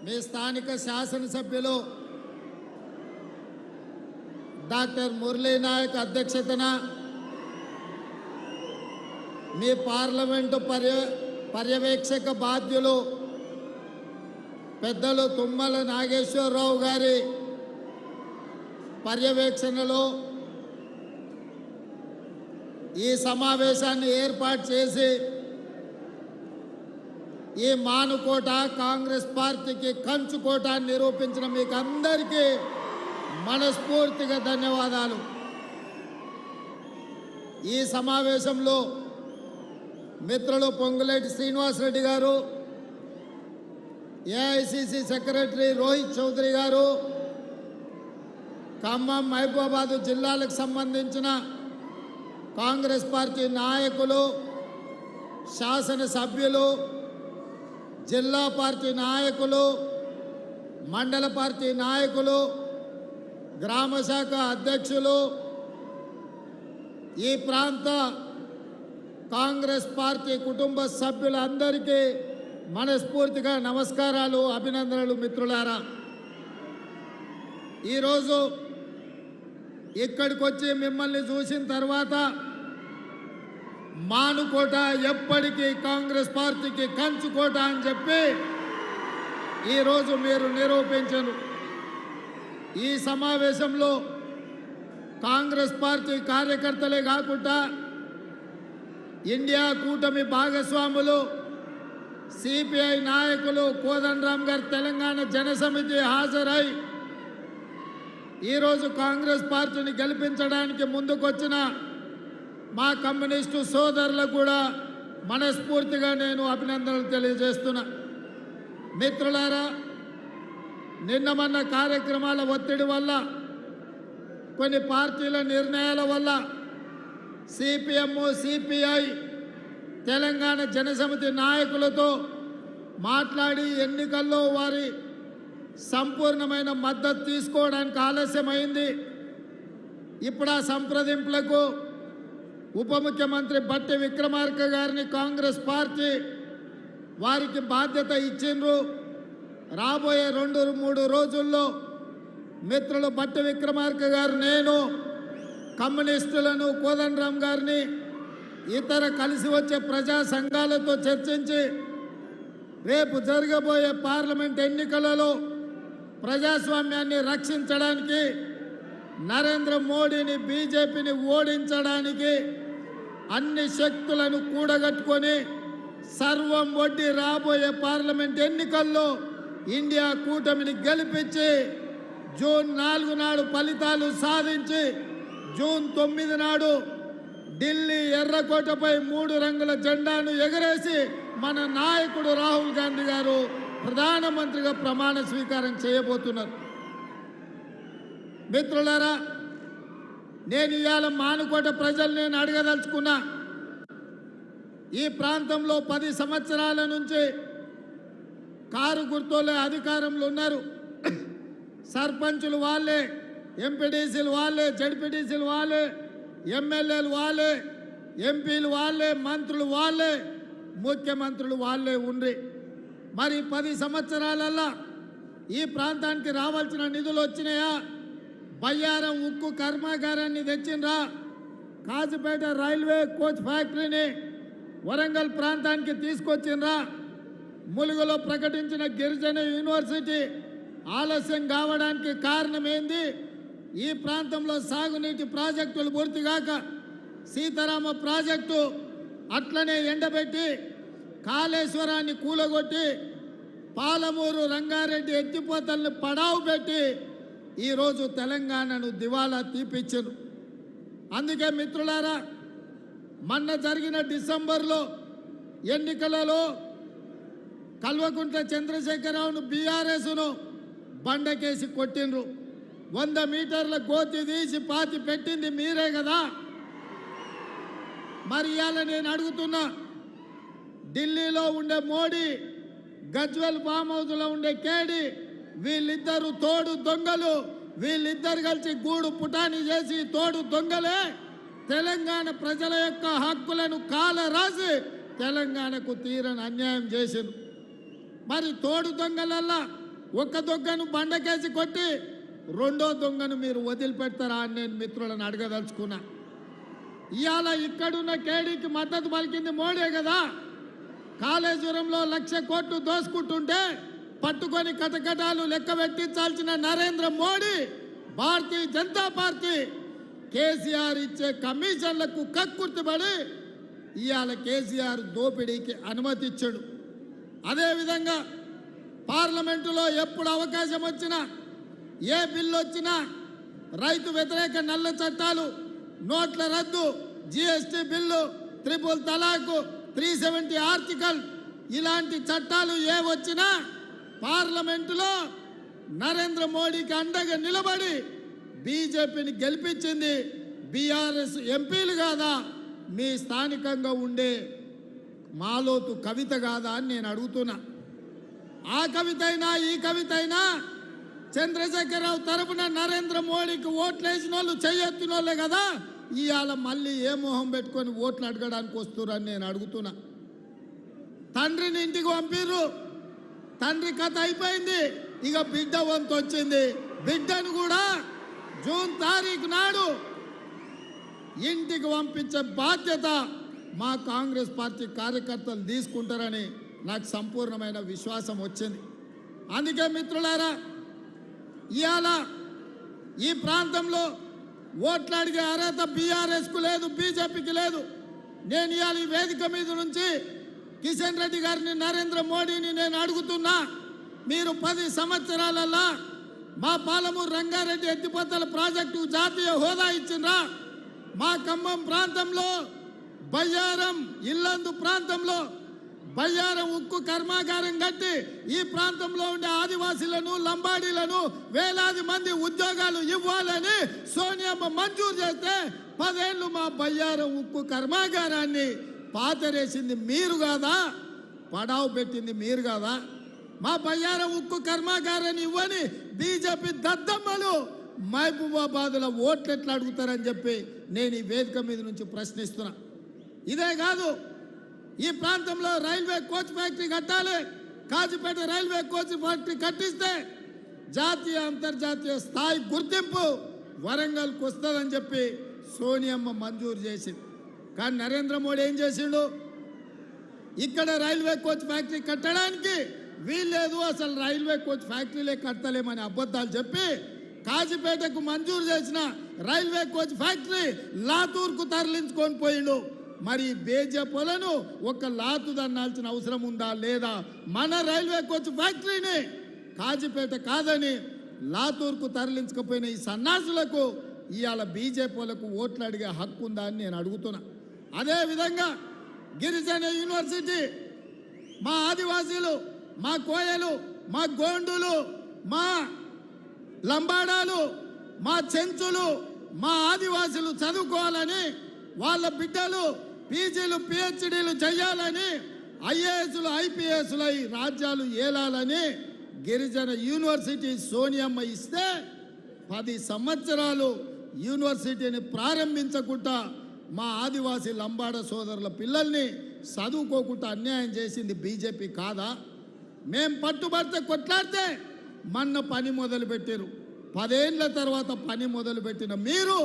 మీ స్థానిక శాసనసభ్యులు డాక్టర్ మురళీ నాయక్ అధ్యక్షతన మీ పార్లమెంటు పర్యవేక్షక బాధ్యులు పెద్దలు తుమ్మల నాగేశ్వరరావు గారి పర్యవేక్షణలో ఈ సమావేశాన్ని ఏర్పాటు చేసి ఈ మానుకోట కాంగ్రెస్ పార్టీకి కంచుకోట నిరూపించిన మీకు అందరికీ మనస్ఫూర్తిగా ధన్యవాదాలు. ఈ సమావేశంలో మిత్రులు పొంగులేటి శ్రీనివాసరెడ్డి గారు, ఏఐసిసి సెక్రటరీ రోహిత్ చౌదరి గారు, ఖమ్మం మహబూబాబాద్ జిల్లాలకు సంబంధించిన కాంగ్రెస్ పార్టీ నాయకులు, శాసనసభ్యులు, జిల్లా పార్టీ నాయకులు, మండల పార్టీ నాయకులు, గ్రామ శాఖ అధ్యక్షులు, ఈ ప్రాంత కాంగ్రెస్ పార్టీ కుటుంబ సభ్యులందరికీ మనస్ఫూర్తిగా నమస్కారాలు, అభినందనలు. మిత్రులారా, ఈరోజు ఇక్కడికి వచ్చి మిమ్మల్ని చూసిన తర్వాత మానుకోట ఎప్పటికీ కాంగ్రెస్ పార్టీకి కంచుకోట అని చెప్పి ఈరోజు మీరు నిరూపించను. ఈ సమావేశంలో కాంగ్రెస్ పార్టీ కార్యకర్తలే కాకుండా ఇండియా కూటమి భాగస్వాములు, సిపిఐ నాయకులు, కోదండరామ్ గారు తెలంగాణ జనసమితి హాజరై ఈరోజు కాంగ్రెస్ పార్టీని గెలిపించడానికి ముందుకొచ్చిన మా కమ్యూనిస్టు సోదరులకు కూడా మనస్ఫూర్తిగా నేను అభినందనలు తెలియజేస్తున్నా. మిత్రులారా, నిన్న మొన్న కార్యక్రమాల ఒత్తిడి వల్ల, కొన్ని పార్టీల నిర్ణయాల వల్ల సిపిఎం, సిపిఐ, తెలంగాణ జనసమితి నాయకులతో మాట్లాడి ఎన్నికల్లో వారి సంపూర్ణమైన మద్దతు తీసుకోవడానికి ఆలస్యమైంది. ఇప్పుడు ఆ సంప్రదింపులకు ఉప ముఖ్యమంత్రి బట్టి విక్రమార్క గారిని కాంగ్రెస్ పార్టీ వారికి బాధ్యత ఇచ్చిండ్రు. రాబోయే 2-3 రోజుల్లో మిత్రులు బట్టి విక్రమార్క గారు, నేను, కమ్యూనిస్టులను, కోదండరామ్ గారిని, ఇతర కలిసి వచ్చే ప్రజా సంఘాలతో చర్చించి రేపు జరగబోయే పార్లమెంట్ ఎన్నికలలో ప్రజాస్వామ్యాన్ని రక్షించడానికి, నరేంద్ర మోడీని, బీజేపీని ఓడించడానికి అన్ని శక్తులను కూడగట్టుకొని సర్వం వడ్డీ రాబోయే పార్లమెంట్ ఎన్నికల్లో ఇండియా కూటమిని గెలిపించి జూన్ 4 నాడు ఫలితాలు సాధించి జూన్ 9 నాడు ఢిల్లీ ఎర్రకోటపై 3 రంగుల జెండాను ఎగరేసి మన నాయకుడు రాహుల్ గాంధీ గారు ప్రధానమంత్రిగా ప్రమాణ స్వీకారం చేయబోతున్నారు. మిత్రులారా, నేను ఇవాళ మానుకోట ప్రజలు నేను అడగదలుచుకున్నా. ఈ ప్రాంతంలో 10 సంవత్సరాల నుంచి కారు గుర్తులే అధికారంలో ఉన్నారు. సర్పంచులు వాళ్ళే, ఎంపీటీసీలు వాళ్ళే, జడ్పీటీసీలు వాళ్ళే, ఎమ్మెల్యేలు వాళ్ళే, ఎంపీలు వాళ్ళే, మంత్రులు వాళ్ళే, ముఖ్యమంత్రులు వాళ్ళే ఉండ్రి. మరి 10 సంవత్సరాలల్లా ఈ ప్రాంతానికి రావాల్సిన నిధులు వచ్చినాయా? బయ్యారం ఉక్కు కర్మాగారాన్ని తెచ్చిండ్రా? కాజుపేట రైల్వే కోచ్ ఫ్యాక్టరీని వరంగల్ ప్రాంతానికి తీసుకొచ్చిండ్రా? ములుగులో ప్రకటించిన గిరిజన యూనివర్సిటీ ఆలస్యం కావడానికి కారణం ఏంది? ఈ ప్రాంతంలో సాగునీటి ప్రాజెక్టులు పూర్తిగాక సీతారామ ప్రాజెక్టు అట్లనే ఎండబెట్టి కాళేశ్వరాన్ని కూలగొట్టి పాలమూరు రంగారెడ్డి ఎత్తిపోతల్ని పడావు పెట్టి ఈరోజు తెలంగాణను దివాలా తీపిచ్చను. అందుకే మిత్రులారా, మొన్న జరిగిన డిసెంబర్లో ఎన్నికలలో కల్వకుంట్ల చంద్రశేఖరరావును, బీఆర్ఎస్ను బండకేసి కొట్టిండ్రు. 100 మీటర్ల గోతి తీసి పాతి పెట్టింది మీరే కదా. మరి ఇవాళ నేను అడుగుతున్నా, ఢిల్లీలో ఉండే మోడీ, గజ్వెల్ ఫామ్ హౌస్లో ఉండే కేడి, వీళ్ళిద్దరు తోడు దొంగలు. వీళ్ళిద్దరు కలిసి గూడు పుటాని చేసి తోడు దొంగలే తెలంగాణ ప్రజల యొక్క హక్కులను కాల రాసి తెలంగాణకు తీరని అన్యాయం చేసింది. మరి తోడు దొంగలల్లా ఒక్క దొంగను బండకేసి కొట్టి రెండో దొంగను మీరు వదిలిపెడతారా అని నేను మిత్రులను అడగదలుచుకున్నా. ఇవాళ ఇక్కడున్న కేడీకి మద్దతు పలికింది మోడీ కదా. కాళేశ్వరంలో 1,00,000 కోట్లు దోసుకుంటుంటే పట్టుకొని కటకటాలు లెక్క పెట్టించాల్సిన నరేంద్ర మోడీ, భారతీయ జనతా పార్టీ కేసీఆర్ ఇచ్చే కమిషన్లకు కక్కుర్తిపడి ఇవాళ కేసీఆర్ దోపిడీకి అనుమతి ఇచ్చాడు. అదేవిధంగా పార్లమెంటులో ఎప్పుడు అవకాశం వచ్చినా, ఏ బిల్లు వచ్చినా రైతు వ్యతిరేక నల్ల చట్టాలు, నోట్ల రద్దు, జిఎస్టీ బిల్లు, ట్రిపుల్ తలాకు, 370 ఆర్టికల్ ఇలాంటి చట్టాలు ఏ వచ్చినా పార్లమెంటులో నరేంద్ర మోడీకి అండగా నిలబడి బీజేపీని గెలిపించింది బీఆర్ఎస్ ఎంపీలు కాదా, మీ స్థానికంగా ఉండే మాలోతు కవిత కాదా అని నేను అడుగుతున్నా. ఆ కవిత అయినా ఈ కవిత అయినా చంద్రశేఖరరావు తరపున నరేంద్ర మోడీకి ఓట్లు వేసిన వాళ్ళు చెయ్యెత్తిన వాళ్ళే కదా. ఇవాళ మళ్ళీ ఏ మొహం పెట్టుకొని ఓట్లు అడగడానికి వస్తురని నేను అడుగుతున్నా. తండ్రిని ఇంటికి పంపిర్రు, తండ్రి కథ అయిపోయింది, ఇక బిడ్డ వంతు వచ్చింది. బిడ్డను కూడా జూన్ 1 తారీఖు నాడు ఇంటికి పంపించే బాధ్యత మా కాంగ్రెస్ పార్టీ కార్యకర్తలు తీసుకుంటారని నాకు సంపూర్ణమైన విశ్వాసం వచ్చింది. అందుకే మిత్రులారా, ఇవాళ ఈ ప్రాంతంలో ఓట్లు అడిగే అర్హత బీఆర్ఎస్కు లేదు, బీజేపీకి లేదు. నేను ఇవాళ ఈ వేదిక మీద నుంచి కిషన్ రెడ్డి గారిని, నరేంద్ర మోడీని నేను అడుగుతున్నా, మీరు 10 సంవత్సరాలలో మా పాలమూరు రంగారెడ్డి ఎత్తిపోతల ప్రాజెక్టు జాతీయ హోదా ఇచ్చిండ్రా? మా ఖమ్మం ప్రాంతంలో బయ్యారం, ఇల్లందు ప్రాంతంలో బయ్యారం ఉక్కు కర్మాగారం కట్టి ఈ ప్రాంతంలో ఉండే ఆదివాసీలను, లంబాడీలను వేలాది మంది ఉద్యోగాలు ఇవ్వాలని సోనియమ్మ మంజూరు చేస్తే 10 ఏళ్ళు మా బయ్యారం ఉక్కు కర్మాగారాన్ని పాతరేసింది మీరు కాదా? పడావు పెట్టింది మీరు కాదా? మా బయ్యారం ఉక్కు కర్మాగారాన్ని ఇవ్వని బీజేపీ దద్దమ్మలు మహబూబాబాద్లో ఓట్లు ఎట్లా అడుగుతారని చెప్పి నేను ఈ వేదిక మీద నుంచి ప్రశ్నిస్తున్నా. ఇదే కాదు, ఈ ప్రాంతంలో రైల్వే కోచ్ ఫ్యాక్టరీ కట్టాలి. కాజీపేట రైల్వే కోచ్ ఫ్యాక్టరీ కట్టిస్తే జాతీయ అంతర్జాతీయ స్థాయి గుర్తింపు వరంగల్కి వస్తుందని చెప్పి సోనియమ్మ మంజూరు చేసింది. కానీ నరేంద్ర మోడీ ఏం చేసిండు? ఇక్కడ రైల్వే కోచ్ ఫ్యాక్టరీ కట్టడానికి వీల్లేదు, అసలు రైల్వే కోచ్ ఫ్యాక్టరీలే కట్టలేమని అబద్ధాలు చెప్పి కాజీపేటకు మంజూరు చేసిన రైల్వే కోచ్ ఫ్యాక్టరీ లాతూర్కు తరలించుకొని పోయిండు. మరి బీజేపీలను ఒక లాతు దన్నాల్సిన అవసరం ఉందా లేదా? మన రైల్వే కోచ్ ఫ్యాక్టరీని కాజీపేట కాదని లాతూర్కు తరలించకపోయిన ఈ సన్నాసులకు ఇవాళ బీజేపీలకు ఓట్లు అడిగే హక్కు ఉందా అని నేను అడుగుతున్నా. అదేవిధంగా గిరిజన యూనివర్సిటీ, మా ఆదివాసీలు, మా కోయలు, మా గోండులు, మా లంబాడాలు, మా చెంచులు, మా ఆదివాసీలు చదువుకోవాలని, వాళ్ళ బిడ్డలు పీజీలు పిహెచ్డీలు చేయాలని, ఐఏఎస్లు ఐపీఎస్లై రాజ్యాలు ఏలాలని గిరిజన యూనివర్సిటీ సోనియమ్మ ఇస్తే 10 సంవత్సరాలు యూనివర్సిటీని ప్రారంభించకుండా మా ఆదివాసీ లంబాడ సోదరుల పిల్లల్ని చదువుకోకుండా అన్యాయం చేసింది బీజేపీ కాదా? మేం పట్టుబడితే కొట్లాడితే మొన్న పని మొదలుపెట్టారు. 10 ఏళ్ల తర్వాత పని మొదలుపెట్టిన మీరు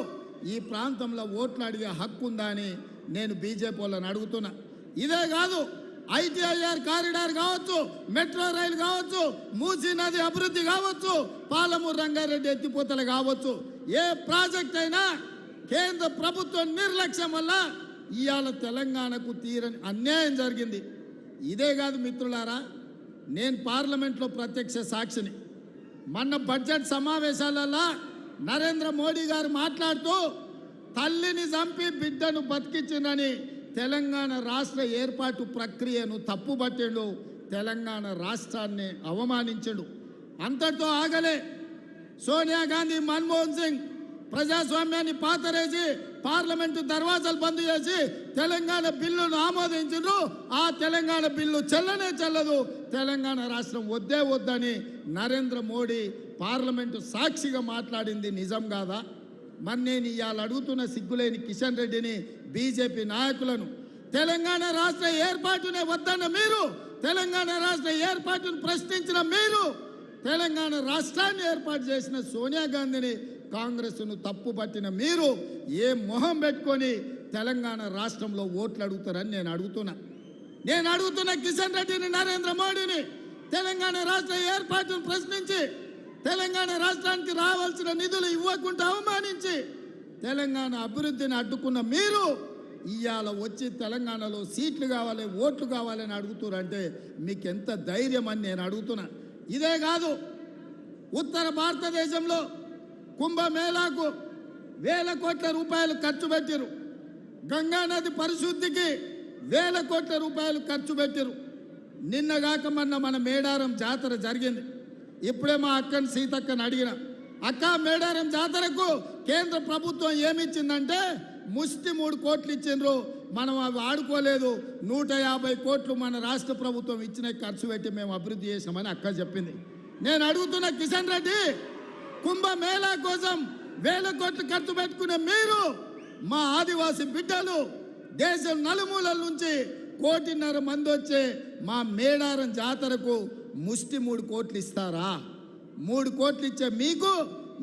ఈ ప్రాంతంలో ఓట్లు అడిగే హక్కు ఉందా అని నేను బీజేపీ వాళ్ళని అడుగుతున్నా. ఇదే కాదు, ఐటీఐఆర్ కారిడార్ కావచ్చు, మెట్రో రైలు కావచ్చు, మూసీ నది అభివృద్ధి కావచ్చు, పాలమూరు రంగారెడ్డి ఎత్తిపోతలు కావచ్చు, ఏ ప్రాజెక్ట్ అయినా కేంద్ర ప్రభుత్వం నిర్లక్ష్యం వల్ల ఇవాళ తెలంగాణకు తీరని అన్యాయం జరిగింది. ఇదే కాదు మిత్రులారా, నేను పార్లమెంట్లో ప్రత్యక్ష సాక్షిని. మొన్న బడ్జెట్ సమావేశాలలో నరేంద్ర మోడీ గారు మాట్లాడుతూ తల్లిని చంపి బిడ్డను బతికించిందని తెలంగాణ రాష్ట్ర ఏర్పాటు ప్రక్రియను తప్పుబట్టిండు, తెలంగాణ రాష్ట్రాన్ని అవమానించాడు. అంతటితో ఆగలే. సోనియా గాంధీ, మన్మోహన్ సింగ్ ప్రజాస్వామ్యాన్ని పాతరేసి పార్లమెంటు దర్వాజాలు బంద్ చేసి తెలంగాణ బిల్లును ఆమోదించారు. ఆ తెలంగాణ బిల్లు చెల్లనే చెల్లదు, తెలంగాణ రాష్ట్రం వద్దే వద్దని నరేంద్ర మోడీ పార్లమెంటు సాక్షిగా మాట్లాడింది నిజం కాదా? మరి నేను ఇవాళ అడుగుతున్న సిగ్గులేని కిషన్ రెడ్డిని, బీజేపీ నాయకులను, తెలంగాణ రాష్ట్ర ఏర్పాటునే వద్దన్న మీరు, తెలంగాణ రాష్ట్ర ఏర్పాటును ప్రశ్నించిన మీరు తెలంగాణ రాష్ట్రాన్ని ఏర్పాటు చేసిన సోనియా గాంధీని కాంగ్రెస్ను తప్పు పట్టిన మీరు ఏ మొహం పెట్టుకొని తెలంగాణ రాష్ట్రంలో ఓట్లు అడుగుతారని నేను అడుగుతున్నా కిషన్ రెడ్డిని, నరేంద్ర మోడీని తెలంగాణ రాష్ట్ర ఏర్పాటును ప్రశ్నించి తెలంగాణ రాష్ట్రానికి రావాల్సిన నిధులు ఇవ్వకుండా అవమానించి తెలంగాణ అభివృద్ధిని అడ్డుకున్న మీరు ఇవాళ వచ్చి తెలంగాణలో సీట్లు కావాలి, ఓట్లు కావాలని అడుగుతారంటే మీకు ఎంత ధైర్యం అని నేను అడుగుతున్నా. ఇదే కాదు, ఉత్తర భారతదేశంలో కుంభమేళాకు వేల కోట్ల రూపాయలు ఖర్చు పెట్టారు. గంగానది పరిశుద్ధికి వేల కోట్ల రూపాయలు ఖర్చు పెట్టారు. నిన్నగాక మొన్న మన మేడారం జాతర జరిగింది. ఇప్పుడే మా అక్కని సీతక్కని అడిగిన, అక్క మేడారం జాతరకు కేంద్ర ప్రభుత్వం ఏమిచ్చిందంటే ముష్టి 3 కోట్లు ఇచ్చిండ్రు, మనం అవి ఆడుకోలేదు, 150 కోట్లు మన రాష్ట్ర ప్రభుత్వం ఇచ్చిన ఖర్చు పెట్టి మేము అభివృద్ధి చేసామని అక్క చెప్పింది. నేను అడుగుతున్న కిషన్ రెడ్డి, కుంభమేళా కోసం వేల కోట్లు ఖర్చు పెట్టుకునే మీరు మా ఆదివాసి బిడ్డలు దేశం నలుమూలల నుంచి 1.5 కోటి మంది వచ్చే మా మేడారం జాతరకు ముష్టి 3 కోట్లు ఇస్తారా? 3 కోట్లు ఇచ్చే మీకు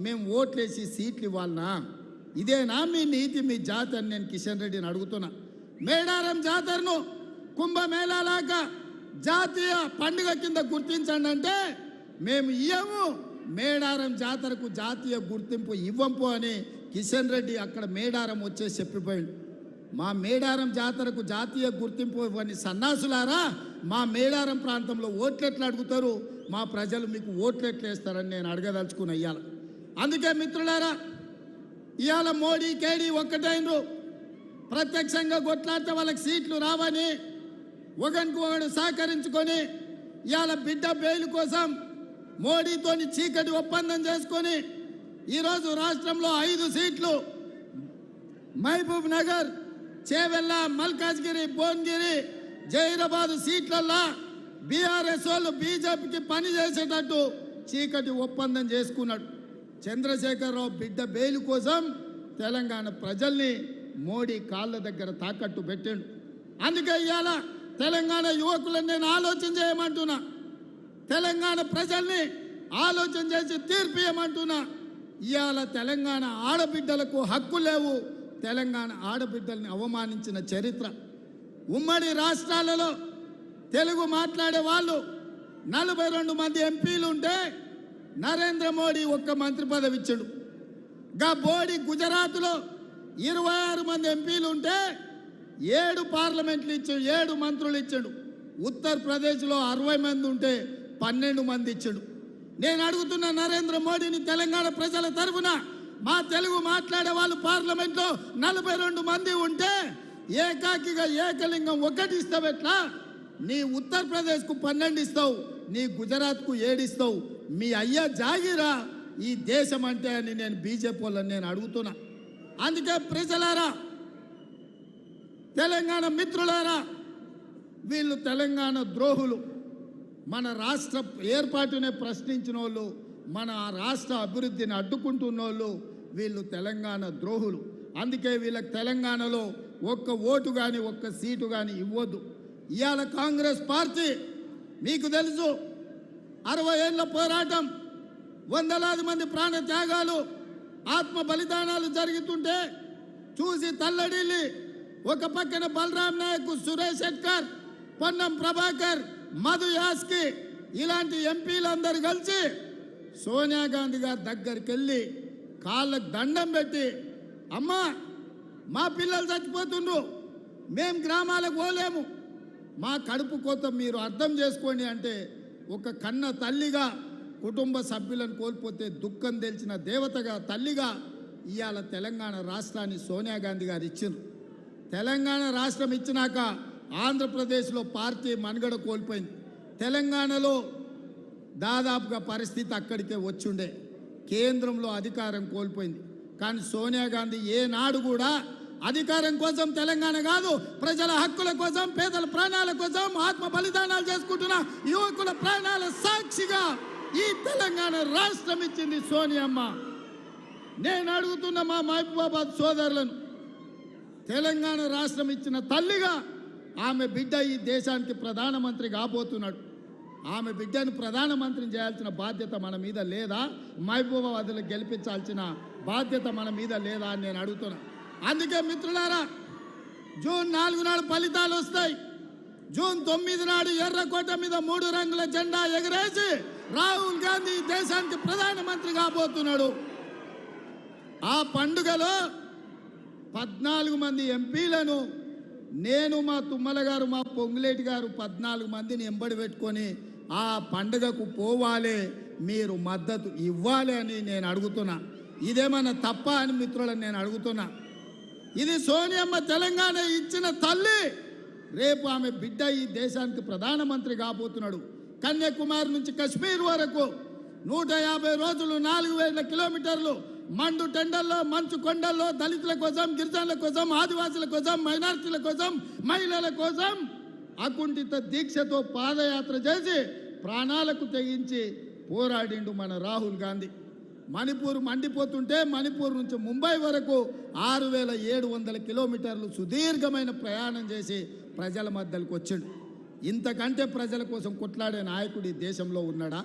మేము ఓట్లేసి సీట్లు ఇవ్వాలనా? ఇదేనా మీ నీతి, మీ జాతి అని నేను కిషన్ రెడ్డిని అడుగుతున్నా. మేడారం జాతరను కుంభమేళాలాగా జాతీయ పండుగ కింద గుర్తించండి అంటే మేము ఇవ్వము, మేడారం జాతరకు జాతీయ గుర్తింపు ఇవ్వంపు అని కిషన్ రెడ్డి అక్కడ మేడారం వచ్చేసి చెప్పిపోయింది. మా మేడారం జాతరకు జాతీయ గుర్తింపు ఇవ్వని సన్నాసులారా, మా మేడారం ప్రాంతంలో ఓట్లెట్లు అడుగుతారు, మా ప్రజలు మీకు ఓట్లెట్లు వేస్తారని నేను అడగదలుచుకున్న ఇవాళ. అందుకే మిత్రులారా, ఇవాళ మోడీ కేడీ ఒక్కటైనరు, ప్రత్యక్షంగా కొట్లాడితే వాళ్ళకి సీట్లు రావని ఒకరికి ఒకడు సహకరించుకొని ఇవాళ బిడ్డ బెయిల్ కోసం మోడీతోని చీకటి ఒప్పందం చేసుకొని ఈరోజు రాష్ట్రంలో 5 సీట్లు మహబూబ్ నగర్, చేవెళ్ళ, మల్కాజ్గిరి, భువనగిరి, జైరాబాద్ సీట్లల్లో బీఆర్ఎస్ వాళ్ళు బీజేపీకి పని చేసేటట్టు చీకటి ఒప్పందం చేసుకున్నాడు. చంద్రశేఖరరావు బిడ్డ బెయిల్ కోసం తెలంగాణ ప్రజల్ని మోడీ కాళ్ళ దగ్గర తాకట్టు పెట్టాడు. అందుకే ఇవాళ తెలంగాణ యువకులను నేను ఆలోచన చేయమంటున్నా, తెలంగాణ ప్రజల్ని ఆలోచన చేసి తీర్పు ఇవ్వమంటున్నా. ఇవాళ తెలంగాణ ఆడబిడ్డలకు హక్కు లేవు, తెలంగాణ ఆడబిడ్డల్ని అవమానించిన చరిత్ర. ఉమ్మడి రాష్ట్రాలలో తెలుగు మాట్లాడే వాళ్ళు 42 మంది ఎంపీలు ఉంటే నరేంద్ర మోడీ 1 మంత్రి పదవి ఇచ్చాడు. గా బోడీ గుజరాత్లో 26 మంది ఎంపీలు ఉంటే 7 పార్లమెంట్లు ఇచ్చాడు, 7 మంత్రులు ఇచ్చాడు. ఉత్తరప్రదేశ్లో 60 మంది ఉంటే 12 మంది ఇచ్చాడు. నేను అడుగుతున్న నరేంద్ర మోడీని తెలంగాణ ప్రజల తరఫున, మా తెలుగు మాట్లాడే వాళ్ళు పార్లమెంట్లో 42 మంది ఉంటే ఏకాకిగా ఏకలింగం 1 ఇస్తావు ఎట్లా? నీ ఉత్తరప్రదేశ్కు 12 ఇస్తావు, నీ గుజరాత్కు 7 ఇస్తావు. మీ అయ్యా జాగిరా ఈ దేశం అంటే అని నేను బీజేపీ వాళ్ళని నేను అడుగుతున్నా. అందుకే ప్రజలారా, తెలంగాణ మిత్రులారా, వీళ్ళు తెలంగాణ ద్రోహులు, మన రాష్ట్ర ఏర్పాటునే ప్రశ్నించిన వాళ్ళు, మన రాష్ట్ర అభివృద్ధిని అడ్డుకుంటున్న వాళ్ళు వీళ్ళు తెలంగాణ ద్రోహులు. అందుకే వీళ్ళకి తెలంగాణలో 1 ఓటు కానీ 1 సీటు కానీ ఇవ్వద్దు. ఇవాళ కాంగ్రెస్ పార్టీ మీకు తెలుసు, 60 ఏళ్ల పోరాటం, వందలాది మంది ప్రాణ త్యాగాలు, ఆత్మ బలిదానాలు జరుగుతుంటే చూసి తల్లడిల్లి ఒక పక్కన బలరాం నాయక్, సురేష్ శెట్కర్, పొన్నం ప్రభాకర్, మధు యాస్కి ఇలాంటి ఎంపీలందరూ కలిసి సోనియా గాంధీ గారి దగ్గరికి వెళ్ళి కాళ్ళకు దండం పెట్టి, అమ్మా మా పిల్లలు చచ్చిపోతుండ్రు, మేము గ్రామాలకు పోలేము, మా కడుపు కోత మీరు అర్థం చేసుకోండి అంటే ఒక కన్న తల్లిగా కుటుంబ సభ్యులను కోల్పోతే దుఃఖం తెలిసిన దేవతగా తల్లిగా ఇవాళ తెలంగాణ రాష్ట్రాన్ని సోనియా గాంధీ గారు ఇచ్చిండ్రు. తెలంగాణ రాష్ట్రం ఇచ్చినాక ఆంధ్రప్రదేశ్లో పార్టీ మనుగడ కోల్పోయింది. తెలంగాణలో దాదాపుగా పరిస్థితి అక్కడికే వచ్చుండే, కేంద్రంలో అధికారం కోల్పోయింది. కానీ సోనియా గాంధీ ఏనాడు కూడా అధికారం కోసం తెలంగాణ కాదు, ప్రజల హక్కుల కోసం, పేదల ప్రాణాల కోసం, ఆత్మ బలిదానాలు చేసుకుంటున్న యువకుల ప్రాణాల సాక్షిగా ఈ తెలంగాణ రాష్ట్రం ఇచ్చింది సోనియమ్మ. నేను అడుగుతున్న మా మహబూబాబాద్ సోదరులను, తెలంగాణ రాష్ట్రం ఇచ్చిన తల్లిగా ఆమె బిడ్డ ఈ దేశానికి ప్రధానమంత్రి కాబోతున్నాడు. ఆమె బిడ్డను ప్రధానమంత్రిని చేయాల్సిన బాధ్యత మన మీద లేదా? మహబూబాబాద్లో గెలిపించాల్సిన బాధ్యత మన మీద లేదా అని నేను అడుగుతున్నా. అందుకే మిత్రులారా, జూన్ 4 నాడు ఫలితాలు వస్తాయి. జూన్ 9 నాడు ఎర్రకోట మీద 3 రంగుల జెండా ఎగరేసి రాహుల్ గాంధీ దేశానికి ప్రధానమంత్రి కాబోతున్నాడు. ఆ పండుగలో 14 మంది ఎంపీలను నేను, మా తుమ్మల గారు, మా పొంగులేటి గారు 14 మందిని ఎంబడి పెట్టుకొని ఆ పండుగకు పోవాలి, మీరు మద్దతు ఇవ్వాలి అని నేను అడుగుతున్నా. ఇదేమన్నా తప్ప అని మిత్రులను నేను అడుగుతున్నా. ఇది సోనియమ్మ తెలంగాణ ఇచ్చిన తల్లి. రేపు ఆమె బిడ్డ ఈ దేశానికి ప్రధానమంత్రి కాబోతున్నాడు. కన్యాకుమారి నుంచి కశ్మీర్ వరకు 150 రోజులు 4000 కిలోమీటర్లు మండు టెండల్లో, మంచు కొండల్లో దళితుల కోసం, గిరిజనుల కోసం, ఆదివాసుల కోసం, మైనార్టీల కోసం, మహిళల కోసం అకుంఠిత దీక్షతో పాదయాత్ర చేసి ప్రాణాలకు తెగించి పోరాడిండు మన రాహుల్ గాంధీ. మణిపూర్ మండిపోతుంటే మణిపూర్ నుంచి ముంబై వరకు 6700 కిలోమీటర్లు సుదీర్ఘమైన ప్రయాణం చేసి ప్రజల మధ్యలోకి వచ్చిండు. ఇంతకంటే ప్రజల కోసం కొట్లాడే నాయకుడు ఈ దేశంలో ఉన్నాడా?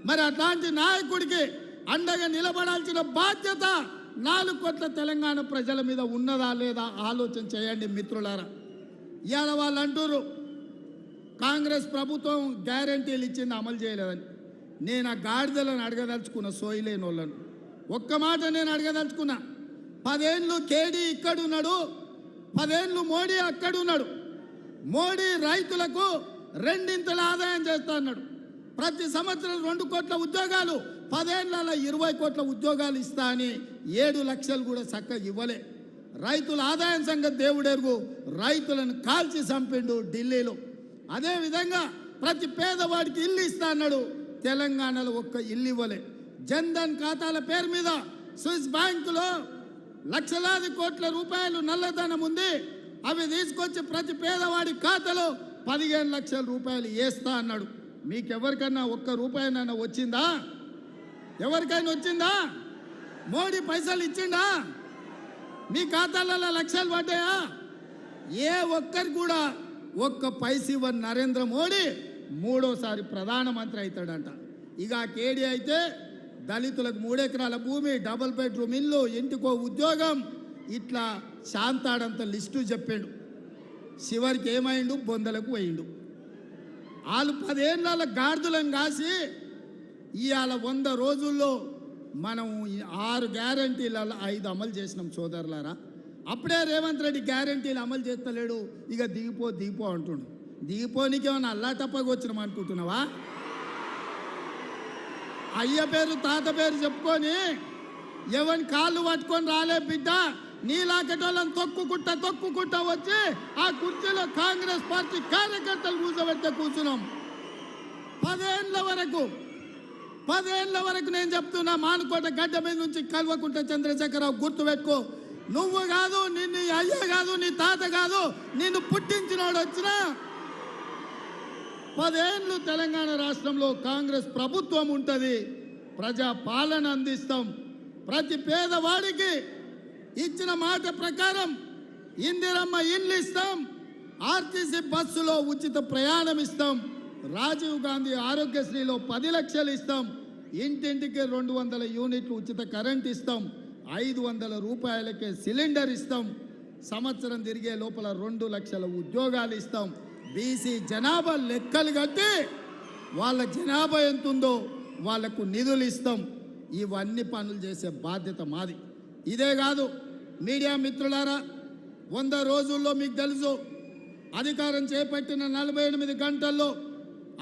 మరి అట్లాంటి నాయకుడికి అండగా నిలబడాల్సిన బాధ్యత 4 కోట్ల తెలంగాణ ప్రజల మీద ఉన్నదా లేదా ఆలోచన చేయండి మిత్రులారా. ఇవాళ వాళ్ళు అంటారు కాంగ్రెస్ ప్రభుత్వం గ్యారంటీలు ఇచ్చింది అమలు చేయలేదని. నేను ఆ గాడిదలను అడగదలుచుకున్న, సోయిలేని వాళ్ళను ఒక్క మాట నేను అడగదలుచుకున్నా. 10 ఏళ్ళు కేడీ ఇక్కడున్నాడు, 10 ఏళ్ళు మోడీ అక్కడున్నాడు. మోడీ రైతులకు 2 ఆదాయం చేస్తా అన్నాడు. ప్రతి సంవత్సరం 2 కోట్ల ఉద్యోగాలు, 10 ఏళ్ళ 20 కోట్ల ఉద్యోగాలు ఇస్తా అని 7 లక్షలు కూడా చక్కగా ఇవ్వలే. రైతుల ఆదాయం సంగతి దేవుడెరుగు. రైతులను కాల్చి చంపిండు ఢిల్లీలో. అదేవిధంగా ప్రతి పేదవాడికి ఇల్లు ఇస్తా అన్నాడు. తెలంగాణలో ఒక్క ఇల్లు ఇవ్వలే. జన్ధన్ ఖాతాల పేరు మీద స్విస్ బ్యాంకులో లక్షలాది కోట్ల రూపాయలు నల్లధనం ఉంది. అవి తీసుకొచ్చి ప్రతి పేదవాడి ఖాతాలో 15 లక్షల రూపాయలు వేస్తా అన్నాడు. మీకెవరికన్నా ఒక్క రూపాయనన్నా వచ్చిందా? ఎవరికైనా వచ్చిందా? మోడీ పైసలు ఇచ్చిండా? మీ ఖాతాలలో లక్షలు పడ్డాయా? ఏ ఒక్కరికి కూడా ఒక్క పైస ఇవ్వని నరేంద్ర మోడీ 3వ ప్రధానమంత్రి అవుతాడంట. ఇక కేడీ అయితే దళితులకు 3 ఎకరాల భూమి, డబుల్ బెడ్రూమ్ ఇల్లు, ఇంటికో ఉద్యోగం, ఇట్లా శాంతాడంత లిస్టు చెప్పాడు. చివరికి ఏమైండు? బొందలకు పోయిండు. వాళ్ళు 10 ఏళ్ళ గాడిదలను కాసి ఇవాళ 100 రోజుల్లో మనం 6 గ్యారంటీలలో 5 అమలు చేసినాం సోదరులారా. అప్పుడే రేవంత్ రెడ్డి గ్యారంటీలు అమలు చేస్తలేడు. ఇక దిగిపో అంటుండు. దిగిపోనికి ఏమన్నా అల్లాటప్పగా వచ్చినాం అనుకుంటున్నావా? అయ్య పేరు తాత పేరు చెప్పుకొని ఎవరి కాళ్ళు పట్టుకొని రాలే బిడ్డ. నీలాకటోళ్ళని తొక్కుకుంటా వచ్చి ఆ కుర్చీలో కాంగ్రెస్ పార్టీ కార్యకర్తలు కూర్చోబెడితే కూర్చున్నాం. 10 ఏళ్ళ వరకు నేను చెప్తున్నా, మానుకోట గడ్డ మీద నుంచి కల్వకుంట చంద్రశేఖరరావు గుర్తుపెట్టుకో. నువ్వు కాదు, నిన్ను అయ్య కాదు, నీ తాత కాదు, నిన్ను పుట్టించినోడు వచ్చినా 10 ఏళ్ళు తెలంగాణ రాష్ట్రంలో కాంగ్రెస్ ప్రభుత్వం ఉంటుంది. ప్రజా పాలన అందిస్తాం. ప్రతి పేదవాడికి ఇచ్చిన మాట ప్రకారం ఇందిరమ్మ ఇండ్లు ఇస్తాం. ఆర్టీసీ బస్సులో ఉచిత ప్రయాణం ఇస్తాం. రాజీవ్ గాంధీ ఆరోగ్యశ్రీలో 10 లక్షలు ఇస్తాం. ఇంటింటికి 200 యూనిట్లు ఉచిత కరెంట్ ఇస్తాం. 500 రూపాయలకే సిలిండర్ ఇస్తాం. సంవత్సరం తిరిగే లోపల 2 లక్షల ఉద్యోగాలు ఇస్తాం. బీసీ జనాభా లెక్కలు కట్టి వాళ్ళ జనాభా ఎంత ఉందో వాళ్లకు నిధులు ఇస్తాం. ఇవన్నీ పనులు చేసే బాధ్యత మాది. ఇదే కాదు మీడియా మిత్రులారా, 100 రోజుల్లో మీకు తెలుసు అధికారం చేపట్టిన 48 గంటల్లో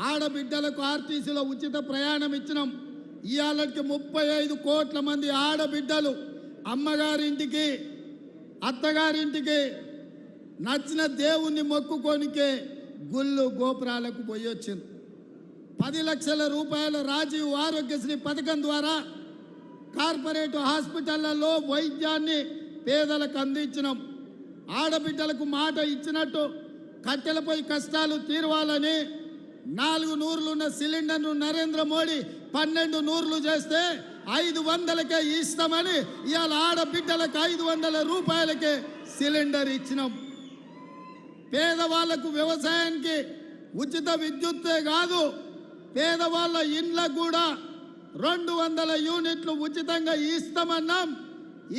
ఆడబిడ్డలకు ఆర్టీసీలో ఉచిత ప్రయాణం ఇచ్చినాం. ఇవాళకి 35 కోట్ల మంది ఆడబిడ్డలు అమ్మగారింటికి, అత్తగారింటికి నచ్చిన దేవుణ్ణి మొక్కుకోనికే గుళ్ళు గోపురాలకు పోయొచ్చింది. 10 లక్షల రూపాయల రాజీవ్ ఆరోగ్యశ్రీ పథకం ద్వారా కార్పొరేట్ హాస్పిటళ్లలో వైద్యాన్ని పేదలకు అందించినాం. ఆడబిడ్డలకు మాట ఇచ్చినట్టు కట్టెలపై కష్టాలు తీరవాలని 4 నూరులున్న సిలిండర్ను నరేంద్ర మోడీ 12 నూరులు చేస్తే 500కే ఇస్తామని ఇవాళ ఆడబిడ్డలకు 500 రూపాయలకే సిలిండర్ ఇచ్చినాం. పేదవాళ్లకు వ్యవసాయానికి ఉచిత విద్యుత్తే కాదు పేదవాళ్ళ ఇండ్లకు కూడా 200 యూనిట్లు ఉచితంగా ఇస్తామన్నాం,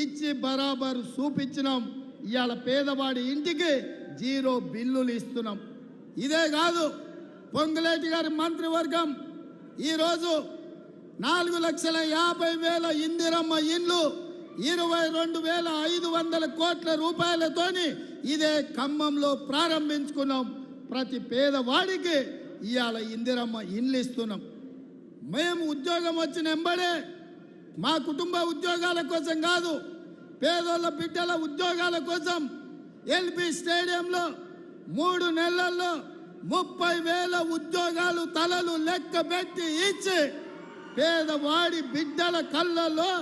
ఇచ్చి బరాబర్ చూపించినాం. ఇవాళ పేదవాడి ఇంటికి 0 బిల్లులు ఇస్తున్నాం. ఇదే కాదు, పొంగులేటి గారి మంత్రివర్గం ఈరోజు 4,50,000 ఇందిరమ్మ ఇండ్లు 22,500 కోట్ల రూపాయలతోని ఇదే ఖమ్మంలో ప్రారంభించుకున్నాం. ప్రతి పేదవాడికి ఇవాళ ఇందిరమ్మ ఇండ్లు ఇస్తున్నాం. మేము ఉద్యోగం వచ్చిన ఎంబడే మా కుటుంబ ఉద్యోగాల కోసం కాదు, పేదోళ్ళ బిడ్డల ఉద్యోగాల కోసం ఎల్బీ స్టేడియంలో 3 నెలల్లో 30,000 ఉద్యోగాలు తలలు లెక్క పెట్టి ఇచ్చి పేదవాడి బిడ్డల కళ్ళల్లో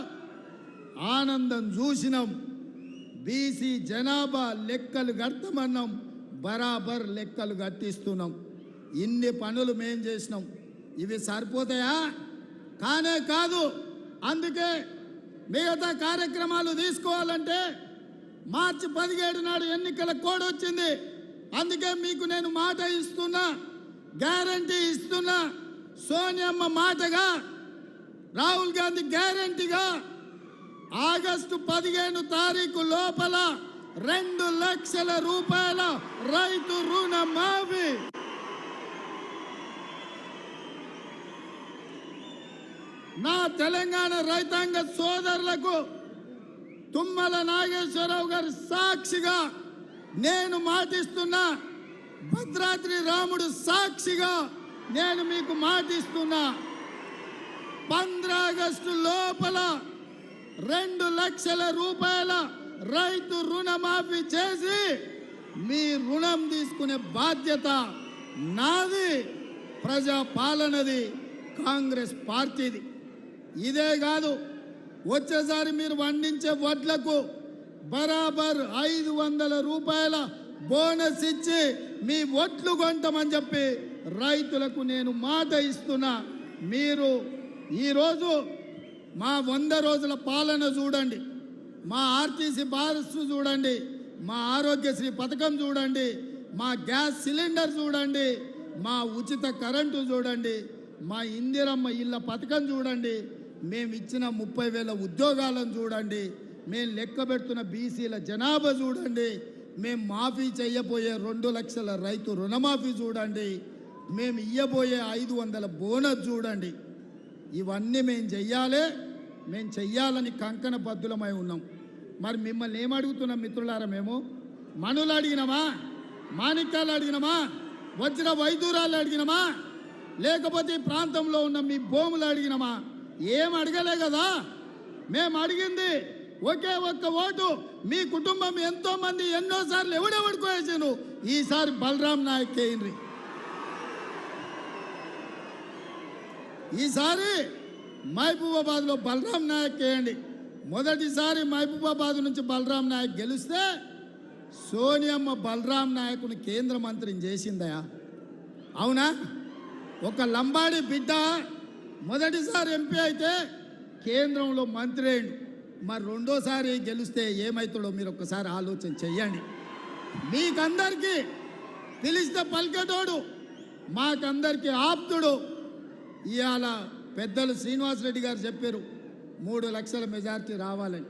ఆనందం చూసినాం. బీసీ జనాభా లెక్కలు కడతామన్నాం, బరాబర్ లెక్కలు కట్టిస్తున్నాం. ఇన్ని పనులు మేం చేసినాం. ఇవి సరిపోతాయా? కానే కాదు. అందుకే మిగతా కార్యక్రమాలు తీసుకోవాలంటే మార్చి 17 నాడు ఎన్నికల కోడ్ వచ్చింది. అందుకే మీకు నేను మాట ఇస్తున్నా, గ్యారంటీ ఇస్తున్నా. సోనియమ్మ మాటగా, రాహుల్ గాంధీ గ్యారంటీగా ఆగస్టు 15 తారీఖు లోపల 2 లక్షల రూపాయల రైతు రుణమాఫీ. నా తెలంగాణ రైతాంగ సోదరులకు తుమ్మల నాగేశ్వరరావు గారి సాక్షిగా నేను మాటిస్తున్నా, భద్రాద్రి రాముడు సాక్షిగా నేను మీకు మాటిస్తున్నా, 15 ఆగస్టు లోపల 2 లక్షల రూపాయల రైతు రుణమాఫీ చేసి మీ రుణం తీసుకునే బాధ్యత నాది, ప్రజా పాలనది, కాంగ్రెస్ పార్టీది. ఇదే కాదు, వచ్చేసారి మీరు పండించే వడ్లకు బరాబర్ 500 రూపాయల బోనస్ ఇచ్చి మీ వడ్లు కొంటామని చెప్పి రైతులకు నేను మాట ఇస్తున్నా. మీరు ఈరోజు మా 100 రోజుల పాలన చూడండి, మా ఆర్టీసీ బస్సు చూడండి, మా ఆరోగ్యశ్రీ పథకం చూడండి, మా గ్యాస్ సిలిండర్ చూడండి, మా ఉచిత కరెంటు చూడండి, మా ఇందిరమ్మ ఇళ్ళ పథకం చూడండి, మేము ఇచ్చిన 30,000 ఉద్యోగాలను చూడండి, మేము లెక్క పెడుతున్న బీసీల జనాభా చూడండి, మేము మాఫీ చేయబోయే 2 లక్షల రైతు రుణమాఫీ చూడండి, మేము ఇయ్యబోయే 500 బోనస్ చూడండి. ఇవన్నీ మేము చెయ్యాలని కంకణ బద్దులమై ఉన్నాం. మరి మిమ్మల్ని ఏమడుగుతున్నాం మిత్రులారా? మేము మనులు అడిగినామా? మాణిక్యాలు అడిగినామా? వజ్ర వైదూరాలు అడిగినామా? లేకపోతే ఈ ప్రాంతంలో ఉన్న మీ భూములు అడిగినామా? ఏం అడగలే కదా. మేము అడిగింది ఒకే ఒక్క ఓటు. మీ కుటుంబం ఎంతో మంది ఎన్నోసార్లు ఎవడెవడికో వేసాను, ఈసారి బలరాం నాయక్ వేయండి. ఈసారి మహబూబాబాద్లో బలరాం నాయక్ వేయండి. మొదటిసారి మహబూబాబాద్ నుంచి బలరాం నాయక్ గెలిస్తే సోనియమ్మ బలరాం నాయకుని కేంద్ర మంత్రిని చేసిందయా? అవునా? ఒక లంబాడి బిడ్డ మొదటిసారి ఎంపీ అయితే కేంద్రంలో మంత్రి అయ్యిండు. మరి రెండోసారి గెలిస్తే ఏమవుతాడో మీరు ఒక్కసారి ఆలోచన చెయ్యండి. మీకందరికీ పిలిస్తే పలికేటోడు, మాకందరికీ ఆప్తుడు. ఇవాళ పెద్దలు శ్రీనివాసరెడ్డి గారు చెప్పారు 3 లక్షల మెజార్టీ రావాలని.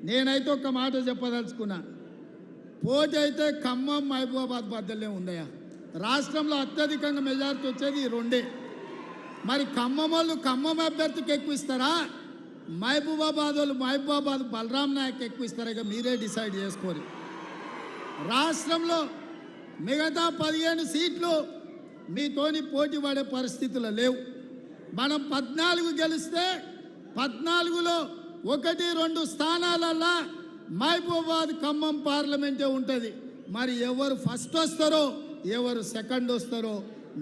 నేనైతే ఒక్క మాట చెప్పదలుచుకున్నా, పోటీ అయితే ఖమ్మం మహబూబాబాద్ బద్దలే ఉందయా. రాష్ట్రంలో అత్యధికంగా మెజార్టీ వచ్చేది ఈ 2. మరి ఖమ్మం వాళ్ళు ఖమ్మం అభ్యర్థికి ఎక్కువ ఇస్తారా, మహబూబాబాద్ వాళ్ళు మహబూబాబాద్ బలరాం నాయక్ ఎక్కువ ఇస్తారా? ఇక మీరే డిసైడ్ చేసుకోరు. రాష్ట్రంలో మిగతా 15 సీట్లు మీతోని పోటీ పడే పరిస్థితులు లేవు. మనం 14 గెలిస్తే 14లో 1-2 స్థానాలల్లా మహబూబాబాద్ ఖమ్మం పార్లమెంటే ఉంటుంది. మరి ఎవరు ఫస్ట్ వస్తారో ఎవరు సెకండ్ వస్తారో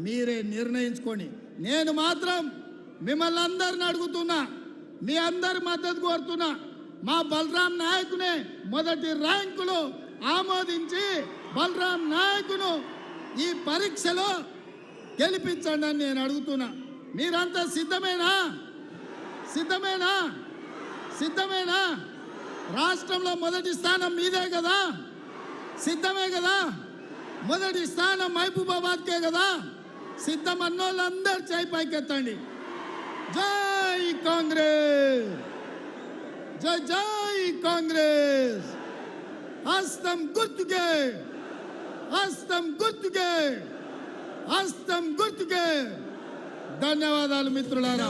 మీరే నిర్ణయించుకోండి. నేను మాత్రం మిమ్మల్ని అందరిని అడుగుతున్నా, మీ అందరి మద్దతు కోరుతున్నా. మా బలరాం నాయకునే మొదటి ర్యాంకులో ఆమోదించి బలరాం నాయకును ఈ పరీక్షలో గెలిపించండి అని నేను అడుగుతున్నా. మీరంతా సిద్ధమేనా? రాష్ట్రంలో మొదటి స్థానం మీదే కదా, సిద్ధమే కదా? మొదటి స్థానం మహబూబాబాద్కే కదా. సిద్ధమన్నోళ్ళందరూ చేయి పైకెత్తండి. జై కాంగ్రెస్, జై జై కాంగ్రెస్. హస్తం గుర్తుకే, హస్తం గుర్తుకే, హస్తం గుర్తుకే. ధన్యవాదాలు మిత్రులారా.